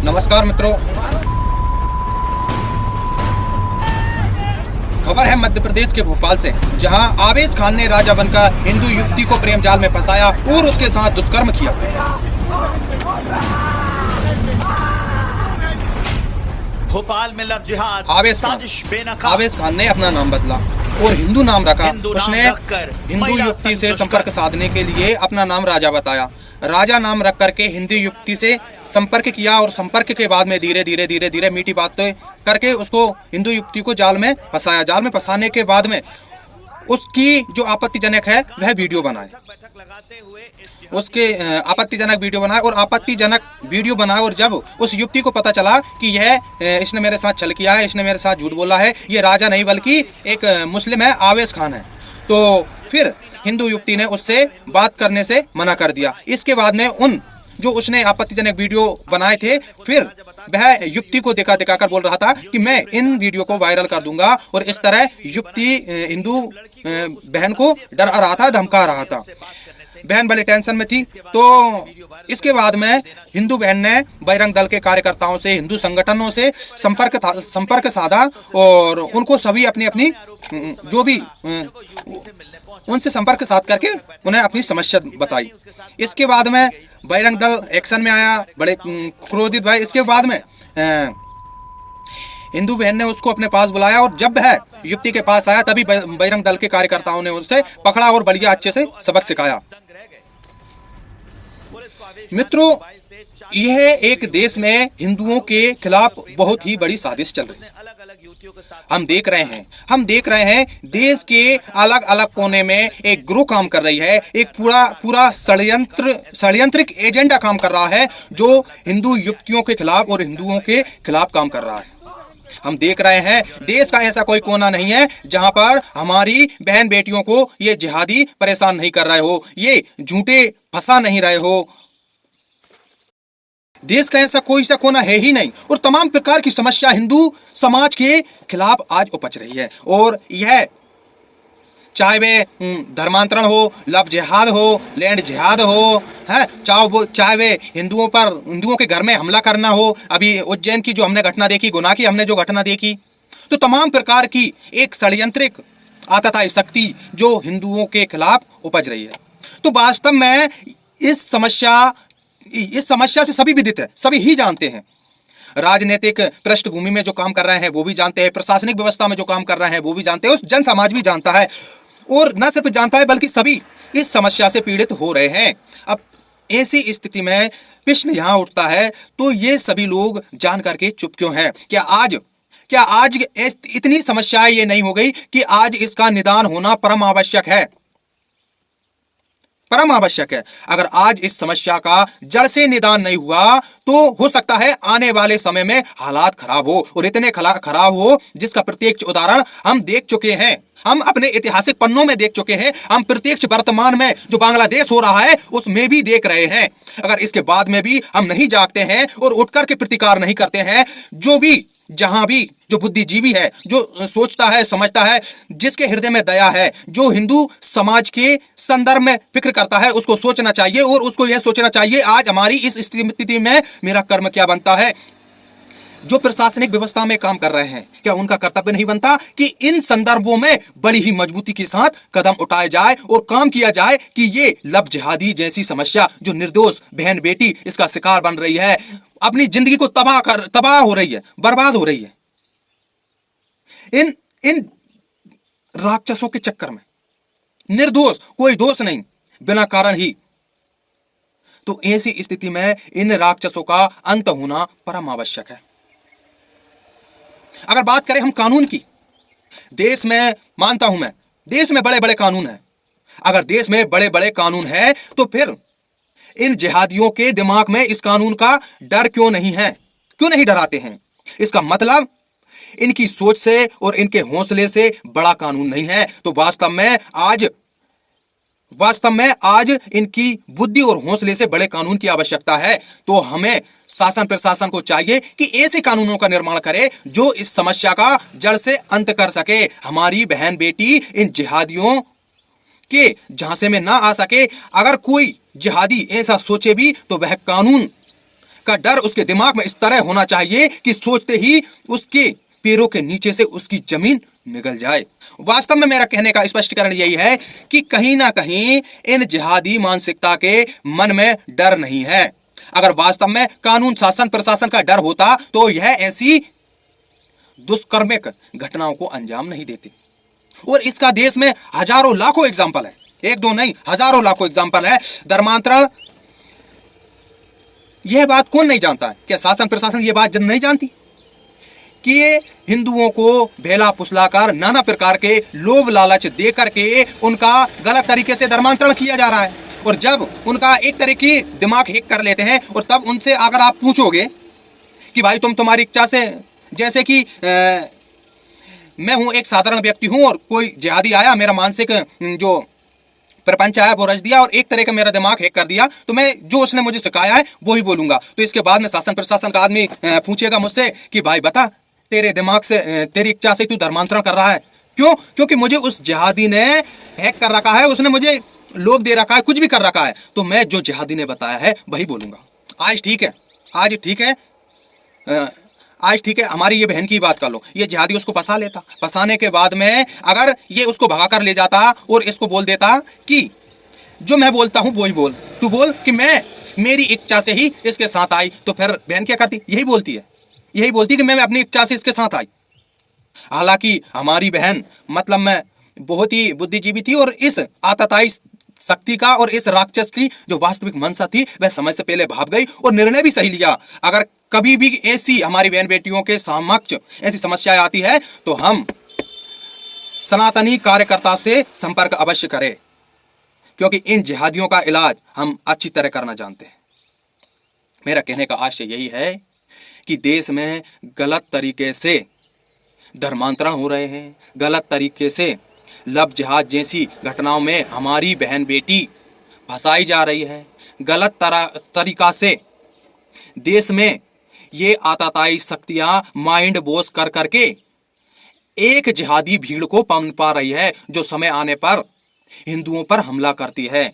नमस्कार मित्रों, खबर है मध्य प्रदेश के भोपाल से, जहां आवेश खान ने राजा बनकर हिंदू युवती को प्रेम जाल में फंसाया और उसके साथ दुष्कर्म किया। भोपाल में लव जिहाद, साजिश बेनकाब। आवेश खान ने अपना नाम बदला और हिंदू नाम रखा। उसने हिंदू युवती से संपर्क साधने के लिए अपना नाम राजा बताया। राजा नाम रख करके हिंदू युवती से संपर्क किया और संपर्क के बाद में धीरे धीरे मीठी बातें करके उसको हिंदू युवती को जाल में फंसाया। जाल में फंसाने के बाद में उसकी जो आपत्तिजनक है वह वीडियो बनाए। उसके आपत्तिजनक वीडियो बनाए और आपत्तिजनक वीडियो बनाए और जब उस युवती को पता चला कि यह इसने मेरे साथ छल किया है, इसने मेरे साथ झूठ बोला है, ये राजा नहीं बल्कि एक मुस्लिम है, आवेश खान है, तो फिर हिंदू युवती ने उससे बात करने से मना कर दिया। इसके बाद में उन जो उसने आपत्तिजनक वीडियो बनाए थे, फिर वह युवती को दिखा कर बोल रहा था कि मैं इन वीडियो को वायरल कर दूंगा और इस तरह युवती हिंदू बहन को डरा रहा था, धमका रहा था। बहन बड़ी टेंशन में थी। तो इसके बाद में हिंदू बहन ने बजरंग दल के कार्यकर्ताओं से, हिंदू संगठनों से संपर्क साधा और उनको सभी अपनी जो भी उनसे संपर्क साध करके उन्हें अपनी समस्या बताई। इसके बाद में बजरंग दल एक्शन में आया, बड़े क्रोधित भाई। इसके बाद में हिंदू बहन ने उसको अपने पास बुलाया और जब वह युवती के पास आया तभी बजरंग दल के कार्यकर्ताओं ने उसे पकड़ा और बढ़िया अच्छे से सबक सिखाया। मित्रों, यह एक देश में हिंदुओं के खिलाफ बहुत ही बड़ी साजिश चल रही है। हम देख रहे हैं देश के अलग अलग कोने में एक ग्रुप काम कर रही है, एक पूरा षड्यंत्रिक एजेंडा काम कर रहा है जो हिंदू युवतियों के खिलाफ और हिंदुओं के खिलाफ काम कर रहा है। हम देख रहे हैं देश का ऐसा कोई कोना नहीं है जहां पर हमारी बहन बेटियों को ये जिहादी परेशान नहीं कर रहे हो, ये झूठे फंसा नहीं रहे हो। देश का ऐसा कोई सा कोना है ही नहीं और तमाम प्रकार की समस्या हिंदू समाज के खिलाफ आज उपज रही है। और यह चाहे वे धर्मांतरण हो, लव जिहाद हो, लैंड जिहाद हो, है चाहे वे हिंदुओं के घर में हमला करना हो, अभी उज्जैन की जो हमने घटना देखी, गुना की हमने जो घटना देखी, तो तमाम प्रकार की एक षड्यंत्रिक आतताई शक्ति जो हिंदुओं के खिलाफ उपज रही है। तो वास्तव में इस समस्या से सभी विदित है, सभी ही जानते हैं। राजनीतिक पृष्ठभूमि में जो काम कर रहे हैं वो भी जानते हैं, प्रशासनिक व्यवस्था में जो काम कर रहे हैं वो भी जानते हैं, उस जन समाज भी जानता है और न सिर्फ जानता है बल्कि सभी इस समस्या से पीड़ित हो रहे हैं। अब ऐसी स्थिति में प्रश्न यहाँ उठता है, तो ये सभी लोग जान करके चुप क्यों हैं? क्या आज इतनी समस्याएं ये नहीं हो गई कि आज इसका निदान होना परम आवश्यक है? परम आवश्यक है। अगर आज इस समस्या का जड़ से निदान नहीं हुआ तो हो सकता है आने वाले समय में हालात खराब हो और इतने खराब हो जिसका प्रत्यक्ष उदाहरण हम देख चुके हैं, हम अपने ऐतिहासिक पन्नों में देख चुके हैं, हम प्रत्यक्ष वर्तमान में जो बांग्लादेश हो रहा है उसमें भी देख रहे हैं। अगर इसके बाद में भी हम नहीं जागते हैं और उठकर के प्रतिकार नहीं करते हैं, जहां भी जो बुद्धिजीवी है, जो सोचता है, समझता है, जिसके हृदय में दया है, जो हिंदू समाज के संदर्भ में फिक्र करता है, उसको सोचना चाहिए और उसको यह सोचना चाहिए आज हमारी इस स्थिति में मेरा कर्म क्या बनता है। जो प्रशासनिक व्यवस्था में काम कर रहे हैं, क्या उनका कर्तव्य नहीं बनता कि इन संदर्भों में बड़ी ही मजबूती के साथ कदम उठाए जाए और काम किया जाए कि ये लव जिहादी जैसी समस्या जो निर्दोष बहन बेटी इसका शिकार बन रही है, अपनी जिंदगी को तबाह हो रही है, बर्बाद हो रही है इन राक्षसों के चक्कर में, निर्दोष, कोई दोष नहीं, बिना कारण ही। तो ऐसी स्थिति में इन राक्षसों का अंत होना परम आवश्यक है। अगर बात करें हम कानून की, देश में मानता हूं मैं, देश में बड़े बड़े कानून हैं। अगर देश में बड़े बड़े कानून हैं तो फिर इन जिहादियों के दिमाग में इस कानून का डर क्यों नहीं है, क्यों नहीं डराते हैं? इसका मतलब इनकी सोच से और इनके हौसले से बड़ा कानून नहीं है। तो वास्तव में आज इनकी बुद्धि और हौसले से बड़े कानून की आवश्यकता है। तो हमें शासन प्रशासन को चाहिए कि ऐसे कानूनों का निर्माण करे जो इस समस्या का जड़ से अंत कर सके, हमारी बहन बेटी इन जिहादियों के झांसे में ना आ सके। अगर कोई जिहादी ऐसा सोचे भी तो वह कानून का डर उसके दिमाग में इस तरह होना चाहिए कि सोचते ही उसके पैरों के नीचे से उसकी जमीन निगल जाए। वास्तव में मेरा कहने का स्पष्टीकरण यही है कि कहीं ना कहीं इन जिहादी मानसिकता के मन में डर नहीं है। अगर वास्तव में कानून शासन प्रशासन का डर होता तो यह ऐसी दुष्कर्मिक घटनाओं को अंजाम नहीं देती। और इसका देश में हजारों लाखों एग्जाम्पल है, एक दो नहीं, हजारों लाखों एग्जाम्पल है। धर्मांतरण, यह बात कौन नहीं जानता है? क्या शासन प्रशासन यह बात नहीं जानती कि ये हिंदुओं को भेला फुसलाकर नाना प्रकार के लोभ लालच दे करके उनका गलत तरीके से धर्मांतरण किया जा रहा है। और जब उनका एक तरह की दिमाग हैक कर लेते हैं और तब उनसे अगर आप पूछोगे कि भाई तुम्हारी इच्छा से, जैसे कि मैं हूं एक साधारण व्यक्ति हूं और कोई जिहादी आया, मेरा मानसिक जो प्रपंच आया वो रच दिया और एक तरह का मेरा दिमाग हैक कर दिया, तो मैं जो उसने मुझे सिखाया है वो ही बोलूंगा। तो इसके बाद में शासन प्रशासन का आदमी पूछेगा मुझसे कि भाई बता, तेरे दिमाग से, तेरी इच्छा से तू धर्मांतरण कर रहा है क्यों? क्योंकि मुझे उस जिहादी ने हैक कर रखा है, उसने मुझे लोभ दे रखा है, कुछ भी कर रखा है, तो मैं जो जिहादी ने बताया है वही बोलूंगा। आज ठीक है, आज ठीक है, आज ठीक है, हमारी ये बहन की बात कर लो, ये जिहादी उसको फंसा लेता, फंसाने के बाद में अगर ये उसको भगा कर ले जाता और इसको बोल देता कि जो मैं बोलता हूँ वही बोल, तू बोल कि मैं मेरी इच्छा से ही इसके साथ आई, तो फिर बहन क्या करती? यही बोलती है, यही बोलती कि मैं अपनी इच्छा से इसके साथ आई। हालांकि हमारी बहन मतलब मैं बहुत ही बुद्धिजीवी थी और इस आतताई शक्ति का और इस राक्षस की जो वास्तविक मंशा थी वह समय से पहले भाग गई और निर्णय भी सही लिया। अगर कभी भी ऐसी हमारी बहन बेटियों के समक्ष ऐसी समस्याएं आती है तो हम सनातनी कार्यकर्ता से संपर्क अवश्य करें, क्योंकि इन जिहादियों का इलाज हम अच्छी तरह करना जानते हैं। मेरा कहने का आशय यही है कि देश में गलत तरीके से धर्मांतरण हो रहे हैं, गलत तरीके से लव जिहाद जैसी घटनाओं में हमारी बहन बेटी फंसाई जा रही है। गलत तरीका से देश में ये आतताई शक्तियां माइंड वॉश कर करके एक जिहादी भीड़ को पनपा रही है, जो समय आने पर हिंदुओं पर हमला करती है।